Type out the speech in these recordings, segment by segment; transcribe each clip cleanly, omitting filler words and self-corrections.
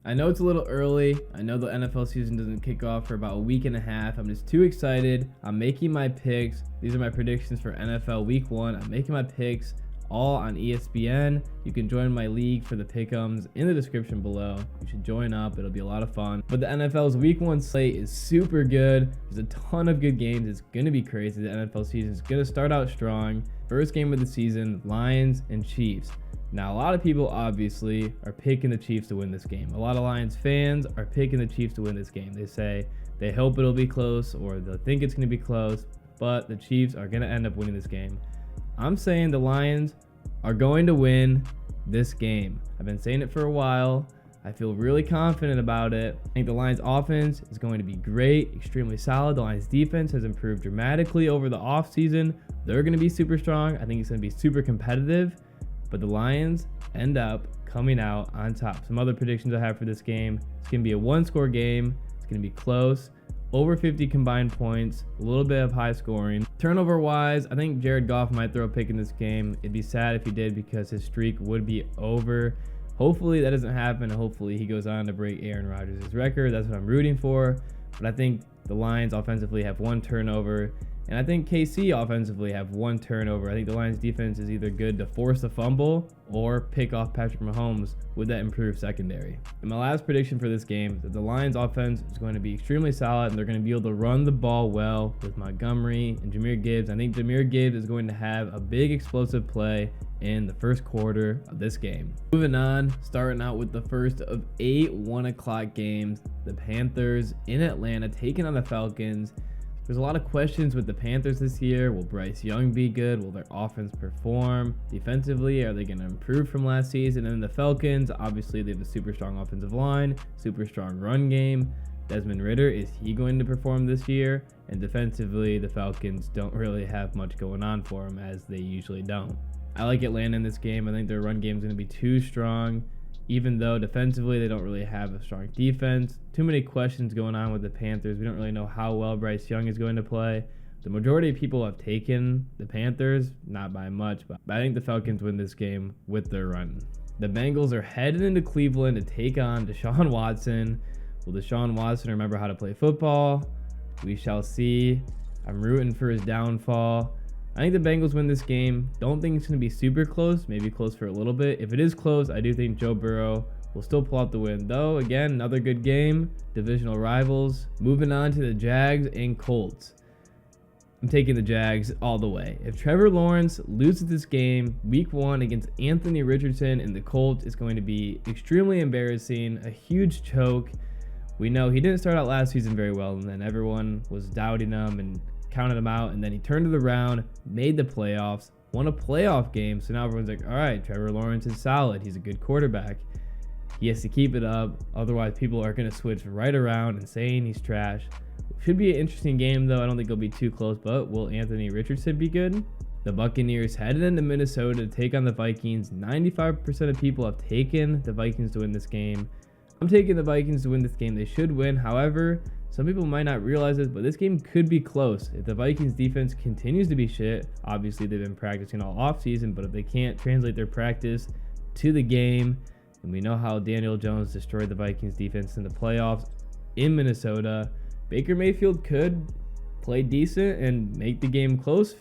I know it's a little early. I know the NFL season doesn't kick off for about a week and a half. I'm just too excited. I'm making my picks. These are my predictions for NFL Week 1. I'm making my picks all on ESPN. You can join my league for the pick'ems in the description below. You should join up. It'll be a lot of fun. But the NFL's Week 1 slate is super good. There's a ton of good games. It's going to be crazy. The NFL season is going to start out strong. First game of the season, Lions and Chiefs. Now, a lot of people obviously are picking the Chiefs to win this game. A lot of Lions fans are picking the Chiefs to win this game. They say they hope it'll be close or they'll think it's going to be close, but the Chiefs are going to end up winning this game. I'm saying the Lions are going to win this game. I've been saying it for a while. I feel really confident about it. I think the Lions offense is going to be great, extremely solid. The Lions defense has improved dramatically over the offseason. They're going to be super strong. I think it's going to be super competitive. But the Lions end up coming out on top. Some other predictions I have for this game. It's going to be a one-score game. It's going to be close. Over 50 combined points. A little bit of high scoring. Turnover-wise, I think Jared Goff might throw a pick in this game. It'd be sad if he did because his streak would be over. Hopefully that doesn't happen. Hopefully he goes on to break Aaron Rodgers' record. That's what I'm rooting for. But I think the Lions offensively have one turnover. And I think KC offensively have one turnover. I think the Lions defense is either good to force a fumble or pick off Patrick Mahomes with that improved secondary. And my last prediction for this game is that the Lions offense is going to be extremely solid and they're going to be able to run the ball well with Montgomery and Jahmyr Gibbs. I think Jahmyr Gibbs is going to have a big explosive play in the first quarter of this game. Moving on, starting out with the first of 8 1 o'clock games. The Panthers in Atlanta taking on the Falcons. There's a lot of questions with the Panthers this year. Will Bryce Young be good? Will their offense perform? Defensively, are they going to improve from last season? And the Falcons, obviously, they have a super strong offensive line, super strong run game. Desmond Ridder, is he going to perform this year? And defensively, the Falcons don't really have much going on for them, as they usually don't. I like Atlanta in this game. I think their run game is going to be too strong. Even though defensively they don't really have a strong defense. Too many questions going on with the Panthers. We don't really know how well Bryce Young is going to play. The majority of people have taken the Panthers, not by much, but I think the Falcons win this game with their run. The Bengals are headed into Cleveland to take on Deshaun Watson. Will Deshaun Watson remember how to play football? We shall see. I'm rooting for his downfall. I think the Bengals win this game. Don't think it's going to be super close, maybe close for a little bit. If it is close, I do think Joe Burrow will still pull out the win. Though, again, another good game. Divisional rivals. Moving on to the Jags and Colts. I'm taking the Jags all the way. If Trevor Lawrence loses this game, Week 1 against Anthony Richardson and the Colts, it's going to be extremely embarrassing. A huge choke. We know he didn't start out last season very well, and then everyone was doubting him and counted him out, and then he turned it around, made the playoffs, won a playoff game. So now everyone's like, all right, Trevor Lawrence is solid. He's a good quarterback. He has to keep it up. Otherwise, people are going to switch right around and saying he's trash. Should be an interesting game, though. I don't think it'll be too close, but will Anthony Richardson be good? The Buccaneers headed into Minnesota to take on the Vikings. 95% of people have taken the Vikings to win this game. I'm taking the Vikings to win this game. They should win. However, some people might not realize this, but this game could be close. If the Vikings defense continues to be shit, obviously they've been practicing all offseason, but if they can't translate their practice to the game, and we know how Daniel Jones destroyed the Vikings defense in the playoffs in Minnesota, Baker Mayfield could play decent and make the game close,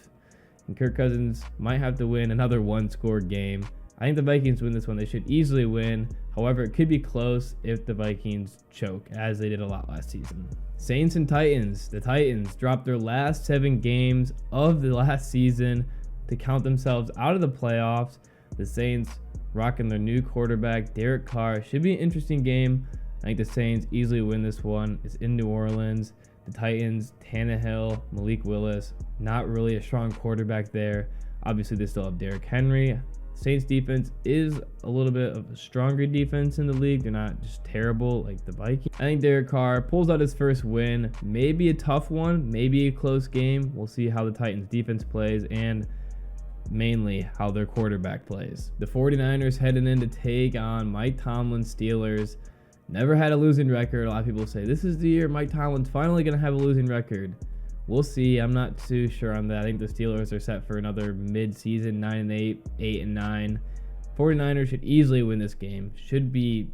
and Kirk Cousins might have to win another one-score game. I think the Vikings win this one. They should easily win. However, it could be close if the Vikings choke, as they did a lot last season. Saints and Titans. The Titans dropped their last 7 games of the last season to count themselves out of the playoffs. The Saints rocking their new quarterback, Derek Carr. Should be an interesting game. I think the Saints easily win this one. It's in New Orleans. The Titans, Tannehill, Malik Willis, not really a strong quarterback there. Obviously, they still have Derrick Henry. Saints defense is a little bit of a stronger defense in the league. They're not just terrible like the Vikings. I think Derek Carr pulls out his first win. Maybe a tough one, maybe a close game. We'll see how the Titans defense plays and mainly how their quarterback plays. The 49ers heading in to take on Mike Tomlin's Steelers. Never had a losing record. A lot of people say this is the year Mike Tomlin's finally going to have a losing record. We'll see. I'm not too sure on that. I think the Steelers are set for another mid-season 9-8, 8-9. 49ers should easily win this game. Should be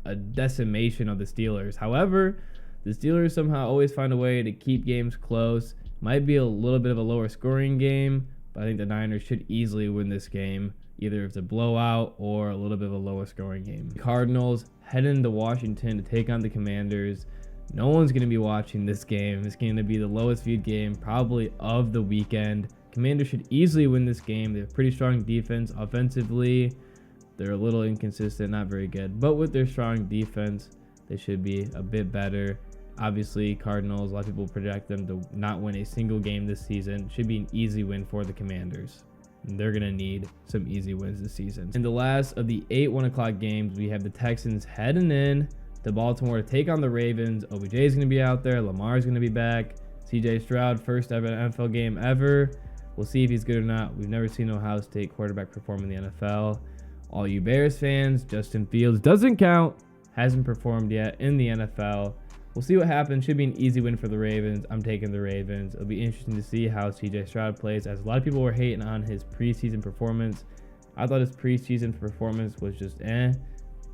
a decimation of the Steelers. However, the Steelers somehow always find a way to keep games close. Might be a little bit of a lower scoring game, but I think the Niners should easily win this game, either if it's a blowout or a little bit of a lower scoring game. The Cardinals head into Washington to take on the Commanders. No one's going to be watching this game. It's going to be the lowest viewed game probably of the weekend. Commanders should easily win this game. They have pretty strong defense. Offensively, they're a little inconsistent, not very good. But with their strong defense, they should be a bit better. Obviously, Cardinals, a lot of people project them to not win a single game this season. Should be an easy win for the Commanders. And they're going to need some easy wins this season. In the last of the 8 1 o'clock games, we have the Texans heading in to Baltimore to take on the Ravens. OBJ is going to be out there. Lamar is going to be back. CJ Stroud, first ever NFL game ever. We'll see if he's good or not. We've never seen Ohio State quarterback perform in the NFL. All you Bears fans, Justin Fields doesn't count. Hasn't performed yet in the NFL. We'll see what happens. Should be an easy win for the Ravens. I'm taking the Ravens. It'll be interesting to see how CJ Stroud plays, as a lot of people were hating on his preseason performance. I thought his preseason performance was just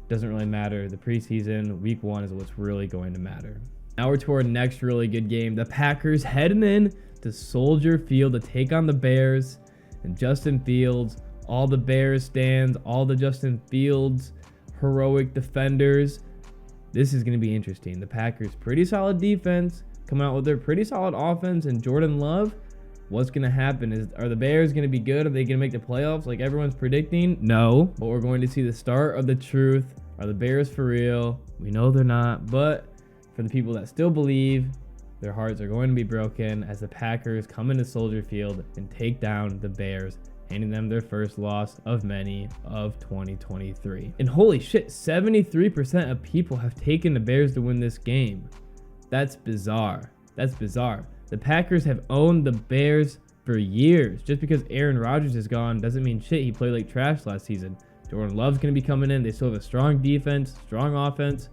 doesn't really matter. The preseason, week 1 is what's really going to matter. Now we're to our next really good game. The Packers heading in to Soldier Field to take on the Bears. And Justin Fields, all the Bears stands, all the Justin Fields heroic defenders. This is going to be interesting. The Packers, pretty solid defense, come out with their pretty solid offense, and Jordan Love. What's going to happen? Are the Bears going to be good? Are they going to make the playoffs like everyone's predicting? No. But we're going to see the start of the truth. Are the Bears for real? We know they're not. But for the people that still believe, their hearts are going to be broken as the Packers come into Soldier Field and take down the Bears, handing them their first loss of many of 2023. And holy shit, 73% of people have taken the Bears to win this game. That's bizarre. That's bizarre. The Packers have owned the Bears for years. Just because Aaron Rodgers is gone doesn't mean shit. He played like trash last season. Jordan Love's going to be coming in. They still have a strong defense, strong offense.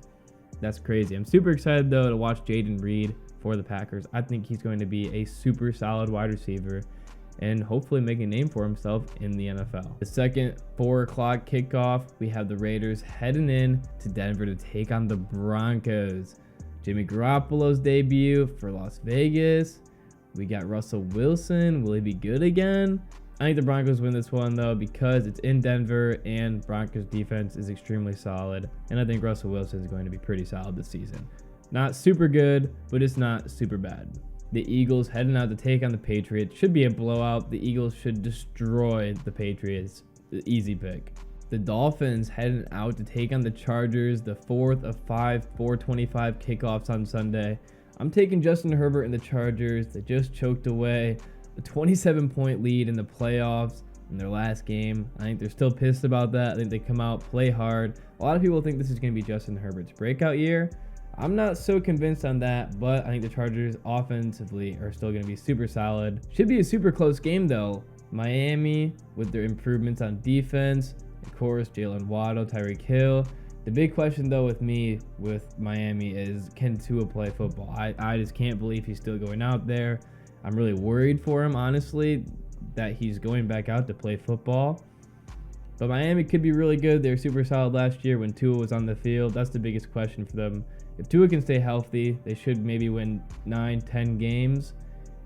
That's crazy. I'm super excited, though, to watch Jaden Reed for the Packers. I think he's going to be a super solid wide receiver and hopefully make a name for himself in the NFL. The second 4 o'clock kickoff, we have the Raiders heading in to Denver to take on the Broncos. Jimmy Garoppolo's debut for Las Vegas. We got Russell Wilson. Will he be good again? I think the Broncos win this one, though, because it's in Denver and Broncos defense is extremely solid. And I think Russell Wilson is going to be pretty solid this season. Not super good, but it's not super bad. The Eagles heading out to take on the Patriots. Should be a blowout. The Eagles should destroy the Patriots. Easy pick. The Dolphins heading out to take on the Chargers. The 4th of 5 4:25 kickoffs on Sunday. I'm taking Justin Herbert and the Chargers. They just choked away a 27-point lead in the playoffs in their last game. I think they're still pissed about that. I think they come out, play hard. A lot of people think this is going to be Justin Herbert's breakout year. I'm not so convinced on that, but I think the Chargers offensively are still going to be super solid. Should be a super close game, though. Miami with their improvements on defense. Of course, Jalen Waddle, Tyreek Hill. The big question, though, with me with Miami is, can Tua play football? I just can't believe he's still going out there. I'm really worried for him, honestly, that he's going back out to play football. But Miami could be really good. They were super solid last year when Tua was on the field. That's the biggest question for them. If Tua can stay healthy, they should maybe win 9-10 games.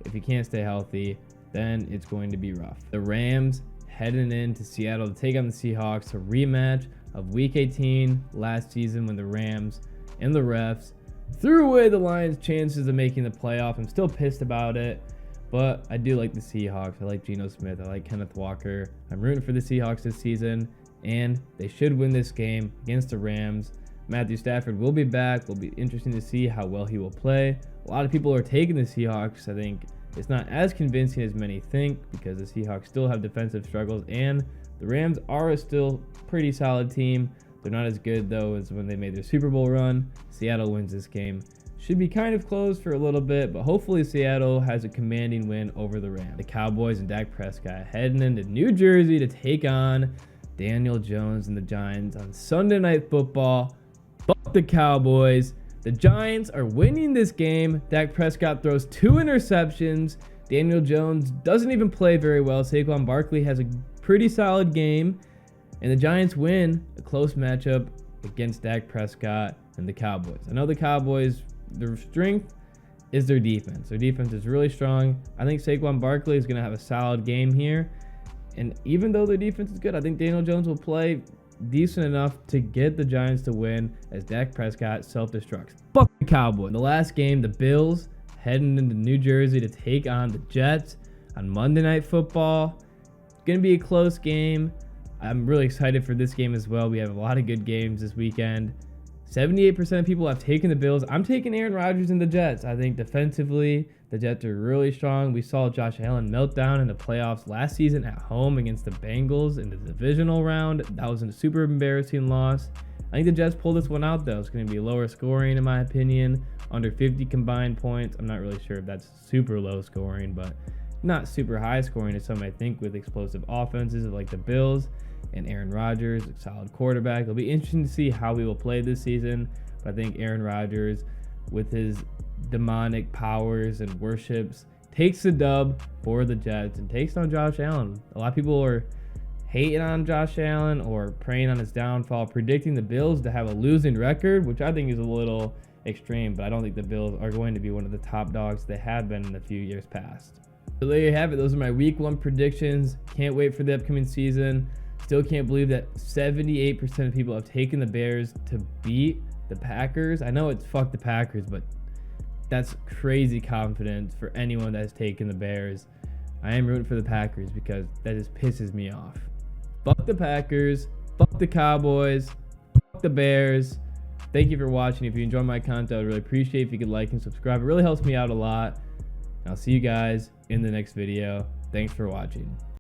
If he can't stay healthy, then it's going to be rough. The Rams heading into Seattle to take on the Seahawks, a rematch of Week 18 last season when the Rams and the refs threw away the Lions' chances of making the playoff. I'm still pissed about it, but I do like the Seahawks. I like Geno Smith. I like Kenneth Walker. I'm rooting for the Seahawks this season, and they should win this game against the Rams. Matthew Stafford will be back. It'll be interesting to see how well he will play. A lot of people are taking the Seahawks. I think it's not as convincing as many think because the Seahawks still have defensive struggles, and the Rams are a still pretty solid team. They're not as good, though, as when they made their Super Bowl run. Seattle wins this game. Should be kind of close for a little bit, but hopefully Seattle has a commanding win over the Rams. The Cowboys and Dak Prescott heading into New Jersey to take on Daniel Jones and the Giants on Sunday Night Football. Fuck the Cowboys. The Giants are winning this game. Dak Prescott throws 2 interceptions. Daniel Jones doesn't even play very well. Saquon Barkley has a pretty solid game. And the Giants win a close matchup against Dak Prescott and the Cowboys. I know the Cowboys, their strength is their defense. Their defense is really strong. I think Saquon Barkley is going to have a solid game here. And even though their defense is good, I think Daniel Jones will play decent enough to get the Giants to win as Dak Prescott self-destructs. Fuck the Cowboys. In the last game, the Bills heading into New Jersey to take on the Jets on Monday Night Football. It's going to be a close game. I'm really excited for this game as well. We have a lot of good games this weekend. 78% of people have taken the Bills. I'm taking Aaron Rodgers and the Jets. I think defensively, the Jets are really strong. We saw Josh Allen melt down in the playoffs last season at home against the Bengals in the divisional round. That was a super embarrassing loss. I think the Jets pull this one out, though. It's going to be lower scoring, in my opinion. Under 50 combined points. I'm not really sure if that's super low scoring, but not super high scoring as some might think with explosive offenses like the Bills and Aaron Rodgers, a solid quarterback. It'll be interesting to see how we will play this season. But I think Aaron Rodgers, with his demonic powers and worships, takes the dub for the Jets and takes on Josh Allen. A lot of people are hating on Josh Allen or preying on his downfall, predicting the Bills to have a losing record, which I think is a little extreme, but I don't think the Bills are going to be one of the top dogs they have been in a few years past. So there you have it. Those are my week 1 predictions. Can't wait for the upcoming season. Still can't believe that 78% of people have taken the Bears to beat the Packers. I know it's fuck the Packers, but that's crazy confidence for anyone that has taken the Bears. I am rooting for the Packers because that just pisses me off. Fuck the Packers. Fuck the Cowboys. Fuck the Bears. Thank you for watching. If you enjoy my content, I would really appreciate if you could like and subscribe. It really helps me out a lot. I'll see you guys in the next video. Thanks for watching.